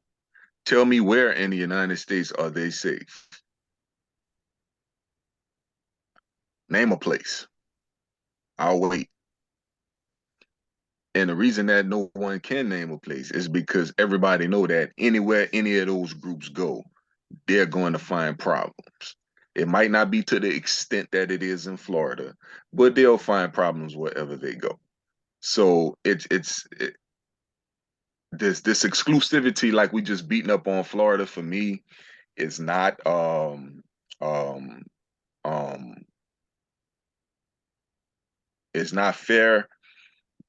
tell me where in the United States are they safe? Name a place. I'll wait. And the reason that no one can name a place is because everybody know that anywhere any of those groups go, they're going to find problems. It might not be to the extent that it is in Florida, but they'll find problems wherever they go. So this exclusivity, like we just beating up on Florida, for me is not um it's not fair,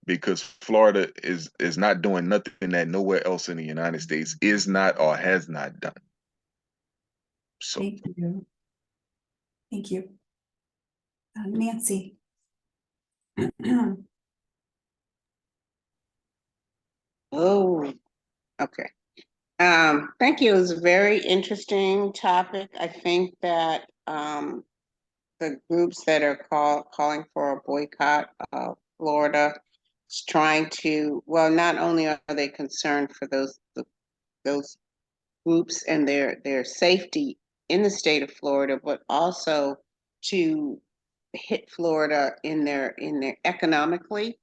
because Florida is not doing nothing that nowhere else in the United States is not or has not done. So Thank you. Thank you. Nancy. Oh, okay. Thank you. It was a very interesting topic. I think that the groups that are calling for a boycott of Florida is trying to, well, not only are they concerned for those groups and their safety in the state of Florida, but also to hit Florida in their economically,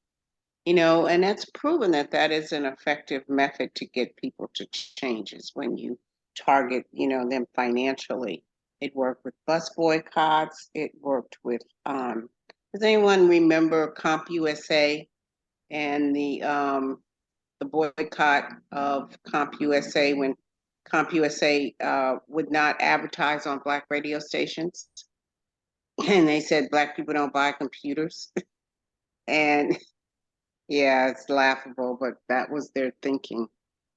and that's proven that that is an effective method to get people to change is when you target, them financially. It worked with bus boycotts. It worked with, does anyone remember CompUSA and the boycott of CompUSA when CompUSA would not advertise on Black radio stations? And they said Black people don't buy computers. And yeah, it's laughable, but that was their thinking.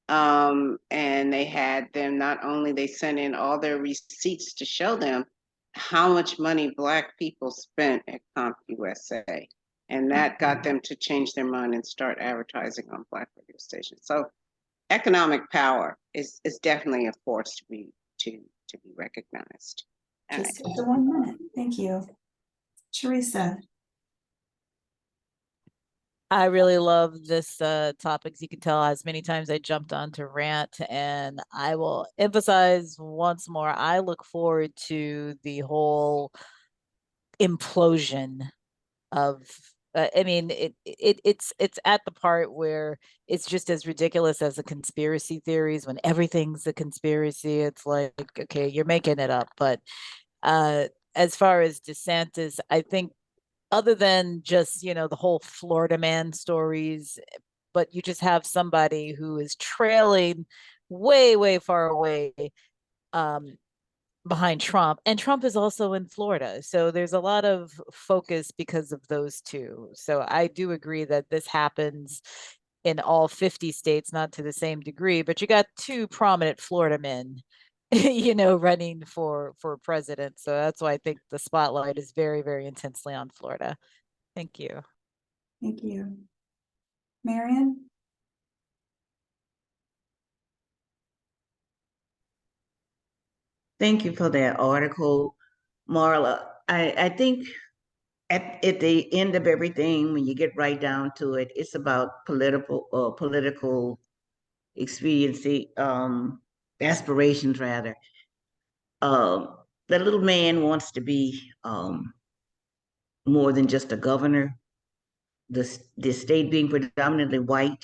And they had them, not only they sent in all their receipts to show them how much money Black people spent at CompUSA. And that got them to change their mind and start advertising on Black radio stations. So economic power is definitely a force to be recognized. Just the 1 minute. Thank you. Teresa. I really love this topic. As you can tell, as many times I jumped on to rant, and I will emphasize once more, I look forward to the whole implosion of I mean, it's at the part where it's just as ridiculous as the conspiracy theories. When everything's a conspiracy, it's like, okay, you're making it up. But as far as DeSantis, I think other than just, the whole Florida man stories, but you just have somebody who is trailing way, way far away behind Trump. And Trump is also in Florida. So there's a lot of focus because of those two. So I do agree that this happens in all 50 states, not to the same degree, but you got two prominent Florida men running for president. So that's why I think the spotlight is very, very intensely on Florida. Thank you. Thank you. Marion? Thank you for that article, Marla. I think at the end of everything, when you get right down to it, it's about political expediency, aspirations rather. The little man wants to be more than just a governor. The state being predominantly white,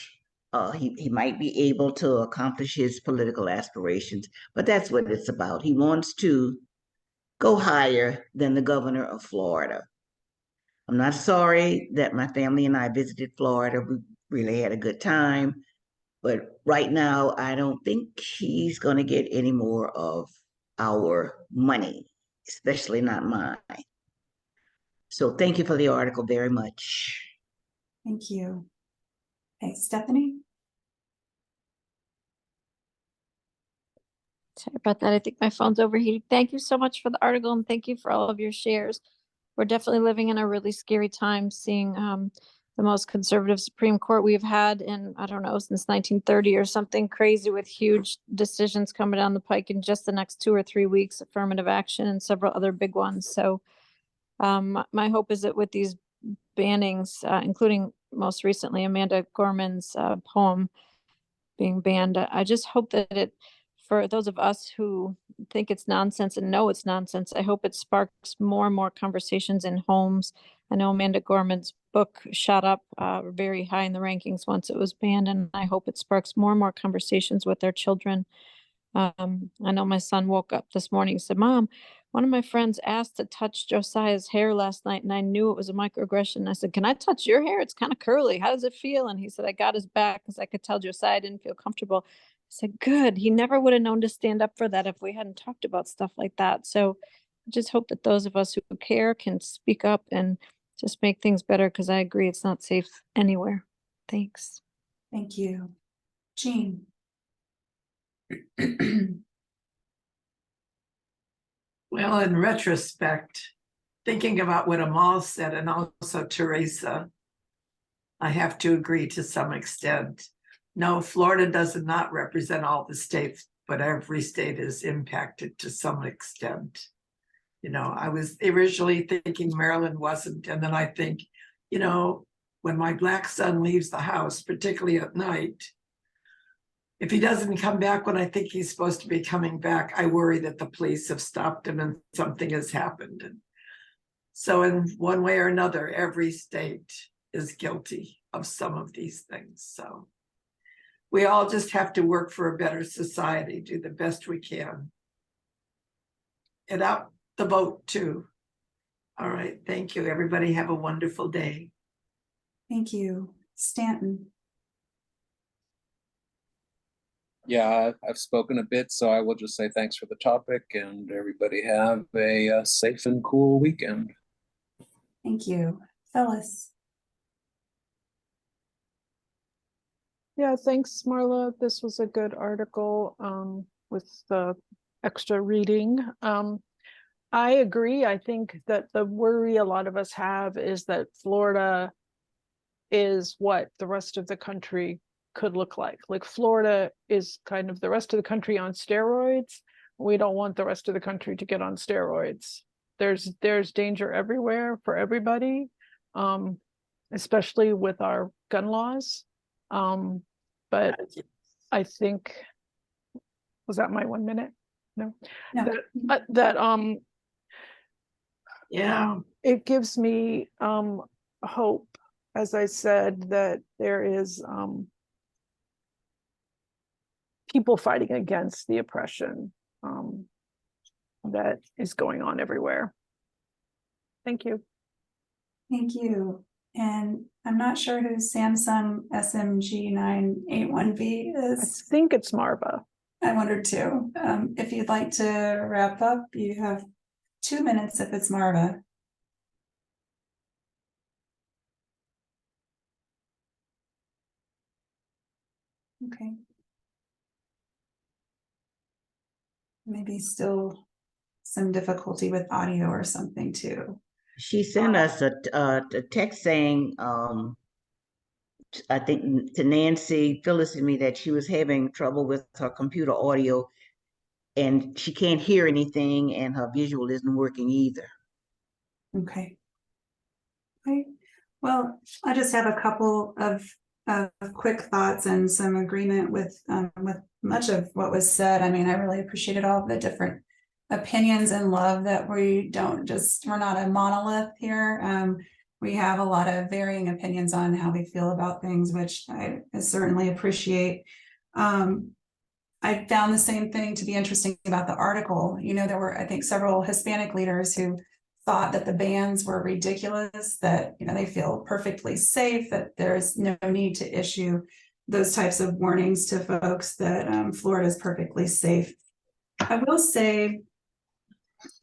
he might be able to accomplish his political aspirations, but that's what it's about. He wants to go higher than the governor of Florida. I'm not sorry that my family and I visited Florida. We really had a good time. But right now, I don't think he's going to get any more of our money, especially not mine. So thank you for the article very much. Thank you. Okay, Stephanie? Sorry about that. I think my phone's overheating. Thank you so much for the article and thank you for all of your shares. We're definitely living in a really scary time, seeing the most conservative Supreme Court we've had in, I don't know, since 1930 or something crazy, with huge decisions coming down the pike in just the next 2 or 3 weeks, affirmative action and several other big ones. So my hope is that with these bannings, including most recently Amanda Gorman's poem being banned, I just hope that for those of us who think it's nonsense and know it's nonsense, I hope it sparks more and more conversations in homes. I know Amanda Gorman's book shot up very high in the rankings once it was banned, and I hope it sparks more and more conversations with their children. I know my son woke up this morning and said, "Mom, one of my friends asked to touch Josiah's hair last night, and I knew it was a microaggression." I said, "Can I touch your hair? It's kind of curly. How does it feel?" And he said, "I got his back because I could tell Josiah didn't feel comfortable." I said, "Good. He never would have known to stand up for that if we hadn't talked about stuff like that." So I just hope that those of us who care can speak up and just make things better, because I agree it's not safe anywhere. Thanks. Thank you. Jean. Well, in retrospect, thinking about what Amal said and also Teresa, I have to agree to some extent. No, Florida does not represent all the states, but every state is impacted to some extent. You know, I was originally thinking Maryland wasn't, and then I think, you know, when my black son leaves the house, particularly at night, if he doesn't come back when I think he's supposed to be coming back, I worry that the police have stopped him and something has happened. And so in one way or another, every state is guilty of some of these things. So we all just have to work for a better society, do the best we can. And out the vote too. All right, thank you. Everybody have a wonderful day. Thank you. Stanton. Yeah, I've spoken a bit, so I will just say thanks for the topic, and everybody have a safe and cool weekend. Thank you. Phyllis. Yeah, thanks, Marla. This was a good article with the extra reading. I agree. I think that the worry a lot of us have is that Florida is what the rest of the country could look like. Like Florida is kind of the rest of the country on steroids. We don't want the rest of the country to get on steroids. There's danger everywhere for everybody, especially with our gun laws. But I think, was that my 1 minute? No. No. Yeah. It gives me hope, as I said, that there is people fighting against the oppression that is going on everywhere. Thank you. Thank you. And I'm not sure who Samsung SMG981V I is. think it's Marva. I wondered too. If you'd like to wrap up, you have 2 minutes if it's Marva. Okay. Maybe still some difficulty with audio or something too. She sent us a text saying, I think to Nancy, Phyllis and me, that she was having trouble with her computer audio and she can't hear anything and her visual isn't working either. Okay. Okay. Well, I just have a couple of quick thoughts and some agreement with much of what was said. I mean, I really appreciated all the different opinions and love that we're not a monolith here. We have a lot of varying opinions on how we feel about things, which I certainly appreciate. I found the same thing to be interesting about the article. You know, there were, I think, several Hispanic leaders who thought that the bans were ridiculous, that, you know, they feel perfectly safe, that there's no need to issue those types of warnings to folks, that Florida is perfectly safe. I will say,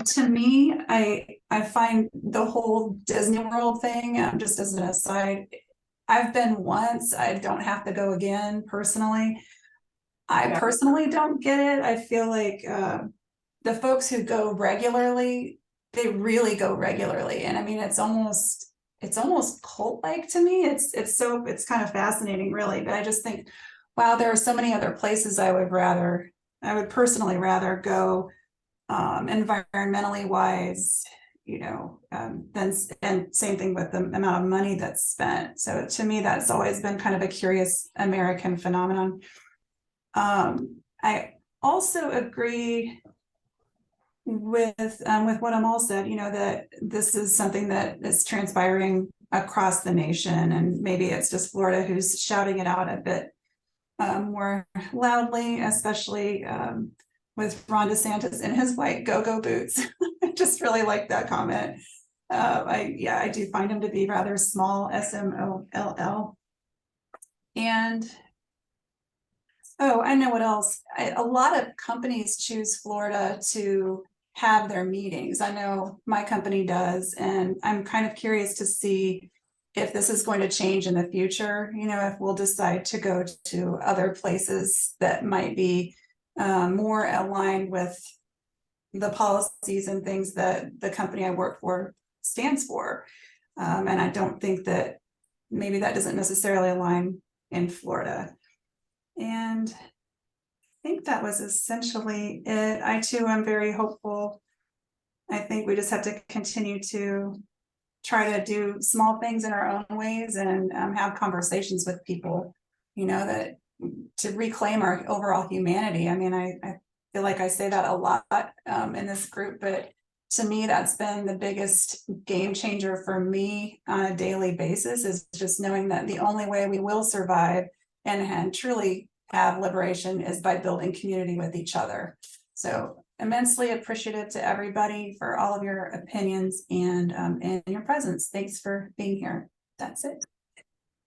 to me, I find the whole Disney World thing, just as an aside, I've been once, I don't have to go again personally. I personally don't get it. I feel like the folks who go regularly, they really go regularly. And I mean, it's almost cult-like to me. It's kind of fascinating, really. But I just think, wow, there are so many other places I would personally rather go, environmentally wise, you know, and same thing with the amount of money that's spent. So to me, that's always been kind of a curious American phenomenon. I also agree with what Amal said, you know, that this is something that is transpiring across the nation, and maybe it's just Florida who's shouting it out a bit more loudly, especially with Ron DeSantis in his white go-go boots. I just really like that comment. I do find him to be rather small, SMOLL. And oh, I know what else. A lot of companies choose Florida to have their meetings. I know my company does, and I'm kind of curious to see if this is going to change in the future, you know, if we'll decide to go to other places that might be more aligned with the policies and things that the company I work for stands for. And I don't think that maybe that doesn't necessarily align in Florida. And I think that was essentially it. I too am very hopeful. I think we just have to continue to try to do small things in our own ways and have conversations with people, you know, that to reclaim our overall humanity. I mean, I feel like I say that a lot in this group, but to me, that's been the biggest game changer for me on a daily basis, is just knowing that the only way we will survive and truly have liberation is by building community with each other. So immensely appreciative to everybody for all of your opinions and your presence. Thanks for being here. That's it.